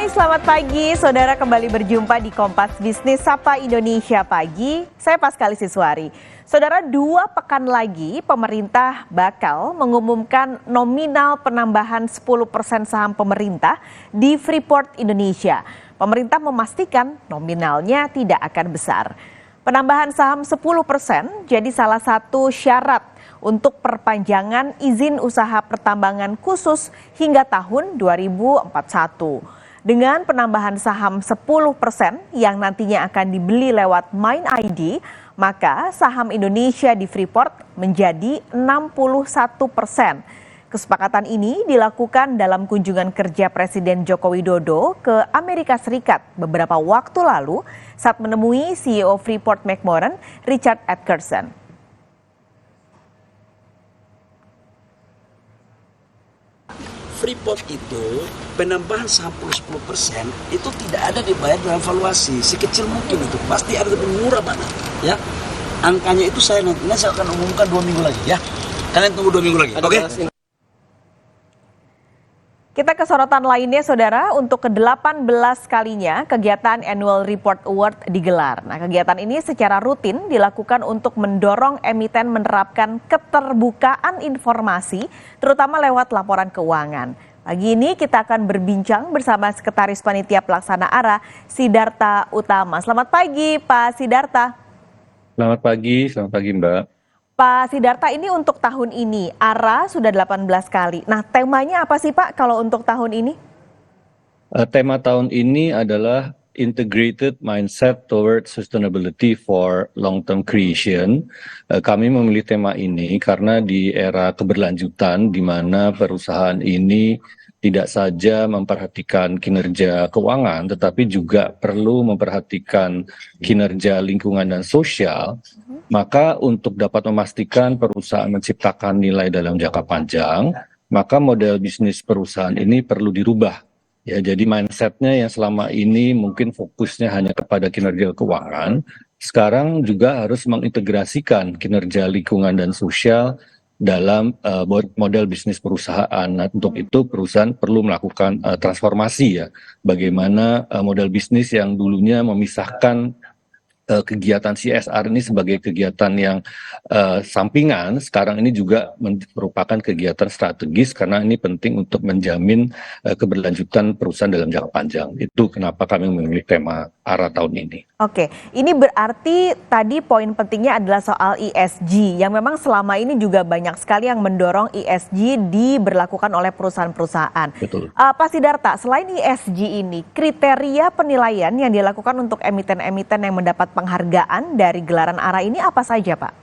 Hai, selamat pagi. Saudara kembali berjumpa di Kompas Bisnis Sapa Indonesia Pagi. Saya Paskali Siswari. Saudara, 2 pekan lagi pemerintah bakal mengumumkan nominal penambahan 10% saham pemerintah di Freeport Indonesia. Pemerintah memastikan nominalnya tidak akan besar. Penambahan saham 10% jadi salah satu syarat untuk perpanjangan izin usaha pertambangan khusus hingga tahun 2041. Dengan penambahan saham 10% yang nantinya akan dibeli lewat MindID, maka saham Indonesia di Freeport menjadi 61%. Kesepakatan ini dilakukan dalam kunjungan kerja Presiden Joko Widodo ke Amerika Serikat beberapa waktu lalu saat menemui CEO Freeport McMoran, Richard Adkerson. Freeport itu penambahan saham 10% itu tidak ada dibayar dalam valuasi, sekecil mungkin itu pasti ada lebih murah banget ya. Angkanya itu saya akan umumkan 2 minggu lagi ya. Kalian tunggu 2 minggu lagi, oke? Kita ke sorotan lainnya, Saudara. Untuk ke-18 kalinya kegiatan Annual Report Award digelar. Nah, kegiatan ini secara rutin dilakukan untuk mendorong emiten menerapkan keterbukaan informasi, terutama lewat laporan keuangan. Pagi ini kita akan berbincang bersama Sekretaris Panitia Pelaksana ARA, Sidarta Utama. Selamat pagi, Pak Sidarta. Selamat pagi Mbak. Pak Sidarta, ini untuk tahun ini, ARA sudah 18 kali. Nah, temanya apa sih Pak kalau untuk tahun ini? Tema tahun ini adalah Integrated Mindset Toward Sustainability for Long-Term Creation. Kami memilih tema ini karena di era keberlanjutan di mana perusahaan ini tidak saja memperhatikan kinerja keuangan, tetapi juga perlu memperhatikan kinerja lingkungan dan sosial. Maka untuk dapat memastikan perusahaan menciptakan nilai dalam jangka panjang, maka model bisnis perusahaan ini perlu dirubah. Ya, jadi mindsetnya yang selama ini mungkin fokusnya hanya kepada kinerja keuangan, sekarang juga harus mengintegrasikan kinerja lingkungan dan sosial dalam model bisnis perusahaan. Nah, untuk itu perusahaan perlu melakukan transformasi ya, bagaimana model bisnis yang dulunya memisahkan kegiatan CSR ini sebagai kegiatan yang sampingan, sekarang ini juga merupakan kegiatan strategis karena ini penting untuk menjamin keberlanjutan perusahaan dalam jangka panjang. Itu kenapa kami memilih tema ARA tahun ini. Oke, ini berarti tadi poin pentingnya adalah soal ESG yang memang selama ini juga banyak sekali yang mendorong ESG diberlakukan oleh perusahaan-perusahaan. Betul. Pak Sidarta, selain ESG ini, kriteria penilaian yang dilakukan untuk emiten-emiten yang mendapat penghargaan dari gelaran ARA ini apa saja, Pak?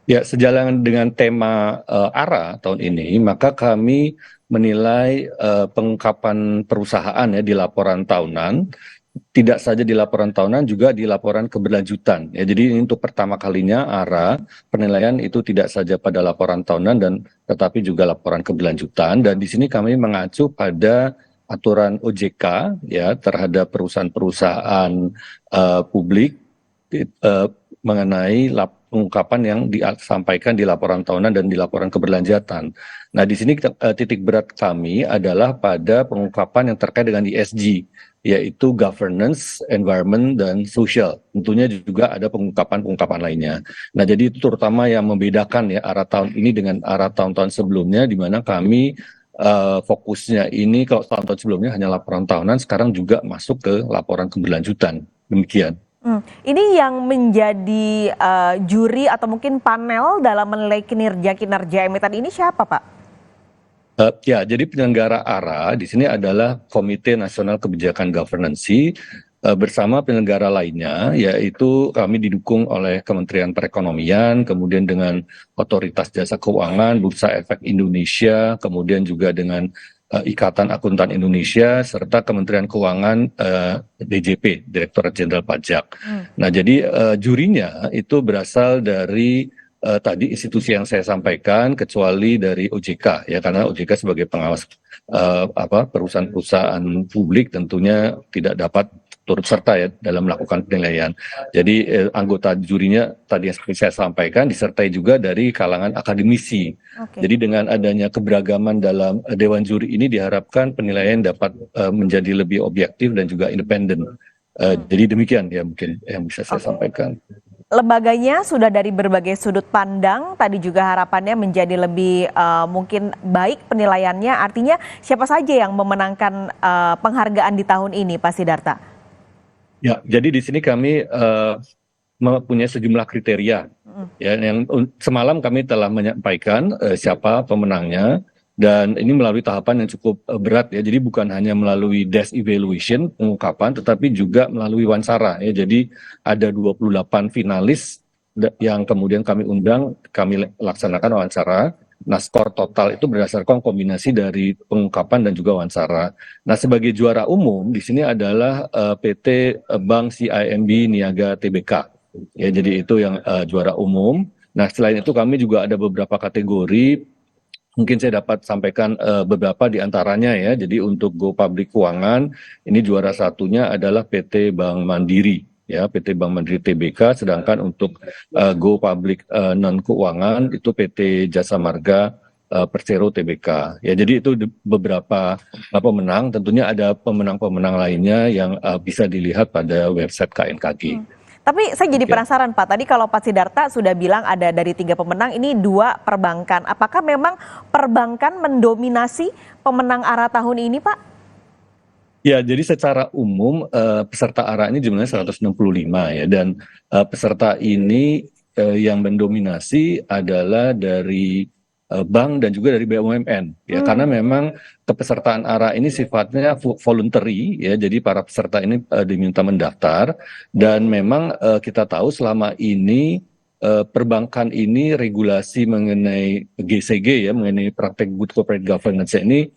Ya, sejalan dengan tema ARA tahun ini, maka kami menilai pengungkapan perusahaan ya di laporan tahunan, tidak saja di laporan tahunan, juga di laporan keberlanjutan. Ya, jadi ini untuk pertama kalinya ARA penilaian itu tidak saja pada laporan tahunan dan tetapi juga laporan keberlanjutan. Dan di sini kami mengacu pada aturan OJK ya terhadap perusahaan-perusahaan publik mengenai pengungkapan yang disampaikan di laporan tahunan dan di laporan keberlanjutan. Nah, di sini titik berat kami adalah pada pengungkapan yang terkait dengan ESG, yaitu governance, environment, dan social. Tentunya juga ada pengungkapan-pengungkapan lainnya. Nah, jadi itu terutama yang membedakan ya ARA tahun ini dengan ARA tahun-tahun sebelumnya, di mana kami fokusnya ini kalau tahun-tahun sebelumnya hanya laporan tahunan, sekarang juga masuk ke laporan keberlanjutan. Demikian. Ini yang menjadi juri atau mungkin panel dalam menilai kinerja emiten ini siapa, Pak? Ya, jadi penyelenggara ARA di sini adalah Komite Nasional Kebijakan Governance bersama penyelenggara lainnya, yaitu kami didukung oleh Kementerian Perekonomian, kemudian dengan Otoritas Jasa Keuangan, Bursa Efek Indonesia, kemudian juga dengan Ikatan Akuntan Indonesia, serta Kementerian Keuangan DJP, Direktorat Jenderal Pajak. Nah, jadi jurinya itu berasal dari tadi institusi yang saya sampaikan, kecuali dari OJK ya, karena OJK sebagai pengawas perusahaan-perusahaan publik tentunya tidak dapat turut serta ya dalam melakukan penilaian. Jadi anggota jurinya tadi yang seperti saya sampaikan disertai juga dari kalangan akademisi. Jadi dengan adanya keberagaman dalam dewan juri ini diharapkan penilaian dapat menjadi lebih objektif dan juga independen. Jadi demikian ya mungkin yang bisa saya sampaikan. Lembaganya sudah dari berbagai sudut pandang, tadi juga harapannya menjadi lebih mungkin baik penilaiannya. Artinya siapa saja yang memenangkan penghargaan di tahun ini, Pak Sidarta? Ya, jadi di sini kami mempunyai sejumlah kriteria. Ya, yang semalam kami telah menyampaikan siapa pemenangnya. Dan ini melalui tahapan yang cukup berat ya, jadi bukan hanya melalui desk evaluation, pengungkapan, tetapi juga melalui wawancara ya. Jadi ada 28 finalis yang kemudian kami undang, kami laksanakan wawancara. Nah, skor total itu berdasarkan kombinasi dari pengungkapan dan juga wawancara. Nah, sebagai juara umum di sini adalah PT Bank CIMB Niaga Tbk. Ya, jadi itu yang juara umum. Nah, selain itu kami juga ada beberapa kategori. Mungkin saya dapat sampaikan beberapa di antaranya ya. Jadi untuk Go Public Keuangan, ini juara satunya adalah PT Bank Mandiri, ya PT Bank Mandiri Tbk. Sedangkan untuk Go Public Non Keuangan itu PT Jasa Marga Persero Tbk. Ya, jadi itu beberapa pemenang. Tentunya ada pemenang-pemenang lainnya yang bisa dilihat pada website KNKG. Tapi saya jadi penasaran Pak, tadi kalau Pak Sidarta sudah bilang ada dari 3 pemenang, ini 2 perbankan. Apakah memang perbankan mendominasi pemenang ARA tahun ini Pak? Ya, jadi secara umum peserta ARA ini jumlahnya 165 ya, dan peserta ini yang mendominasi adalah dari bank dan juga dari BUMN ya, karena memang kepesertaan ARA ini sifatnya voluntary ya, jadi para peserta ini diminta mendaftar dan memang kita tahu selama ini perbankan ini regulasi mengenai GCG ya, mengenai praktek good corporate governance ini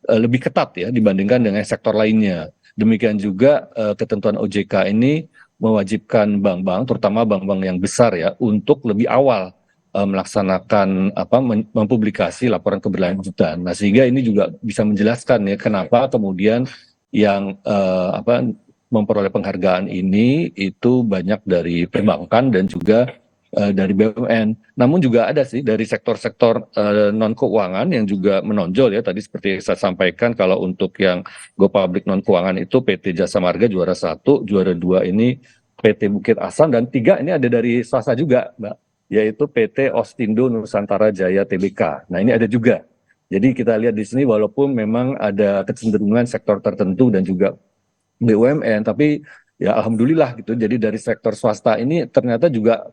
lebih ketat ya dibandingkan dengan sektor lainnya. Demikian juga ketentuan OJK ini mewajibkan bank-bank, terutama bank-bank yang besar ya, untuk lebih awal melaksanakan mempublikasi laporan keberlanjutan. Nah, sehingga ini juga bisa menjelaskan ya kenapa kemudian yang memperoleh penghargaan ini itu banyak dari perbankan dan juga dari BUMN. Namun juga ada sih dari sektor-sektor non keuangan yang juga menonjol ya. Tadi seperti saya sampaikan kalau untuk yang Go Public non keuangan itu PT Jasa Marga juara 1, juara 2 ini PT Bukit Asam, dan 3 ini ada dari swasta juga, Mbak, yaitu PT Ostindo Nusantara Jaya Tbk. Nah, ini ada juga. Jadi kita lihat di sini walaupun memang ada kecenderungan sektor tertentu dan juga BUMN, tapi ya alhamdulillah gitu. Jadi dari sektor swasta ini ternyata juga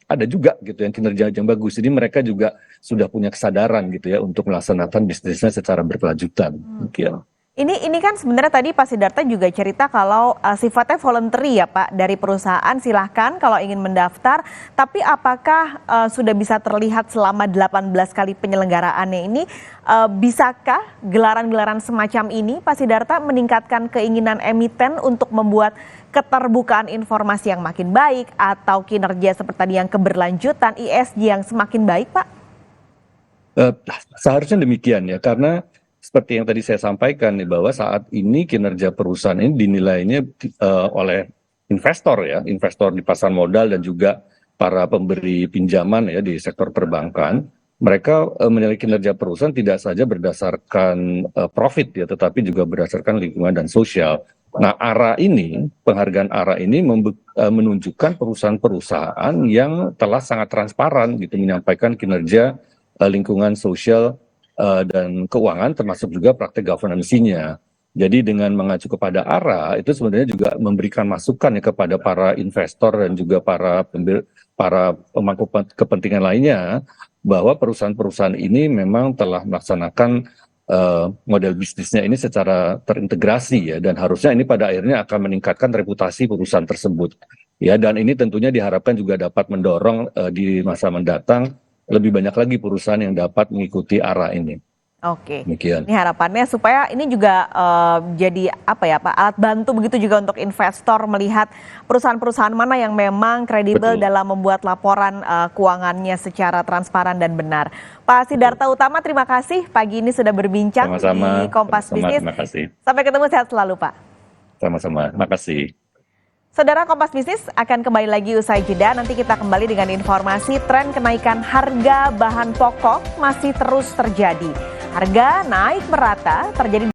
ada juga gitu yang kinerja yang bagus. Jadi mereka juga sudah punya kesadaran gitu ya untuk melaksanakan bisnisnya secara berkelanjutan. Mungkin. Ini kan sebenarnya tadi Pak Sidarta juga cerita kalau sifatnya voluntary ya Pak, dari perusahaan silahkan kalau ingin mendaftar, tapi apakah sudah bisa terlihat selama 18 kali penyelenggaraannya ini, bisakah gelaran-gelaran semacam ini Pak Sidarta meningkatkan keinginan emiten untuk membuat keterbukaan informasi yang makin baik atau kinerja seperti tadi yang keberlanjutan, ESG yang semakin baik Pak? Seharusnya demikian ya, karena seperti yang tadi saya sampaikan nih, bahwa saat ini kinerja perusahaan ini dinilainya oleh investor ya, investor di pasar modal dan juga para pemberi pinjaman ya di sektor perbankan. Mereka menilai kinerja perusahaan tidak saja berdasarkan profit ya, tetapi juga berdasarkan lingkungan dan sosial. Nah, ARA ini, penghargaan ARA ini menunjukkan perusahaan-perusahaan yang telah sangat transparan gitu menyampaikan kinerja lingkungan sosial dan keuangan, termasuk juga praktek governance-nya. Jadi dengan mengacu kepada ARA itu sebenarnya juga memberikan masukan ya kepada para investor dan juga para pemangku kepentingan lainnya, bahwa perusahaan-perusahaan ini memang telah melaksanakan model bisnisnya ini secara terintegrasi ya, dan harusnya ini pada akhirnya akan meningkatkan reputasi perusahaan tersebut ya, dan ini tentunya diharapkan juga dapat mendorong di masa mendatang lebih banyak lagi perusahaan yang dapat mengikuti ARA ini. Oke. Demikian. Ini harapannya supaya ini juga jadi apa ya Pak, alat bantu begitu juga untuk investor melihat perusahaan-perusahaan mana yang memang kredibel dalam membuat laporan keuangannya secara transparan dan benar. Pak Sidarta Utama, terima kasih pagi ini sudah berbincang di Kompas Bisnis. Terima kasih. Sampai ketemu, sehat selalu Pak. Sama-sama. Makasih. Saudara, Kompas Bisnis akan kembali lagi usai jeda. Nanti kita kembali dengan informasi tren kenaikan harga bahan pokok masih terus terjadi. Harga naik merata terjadi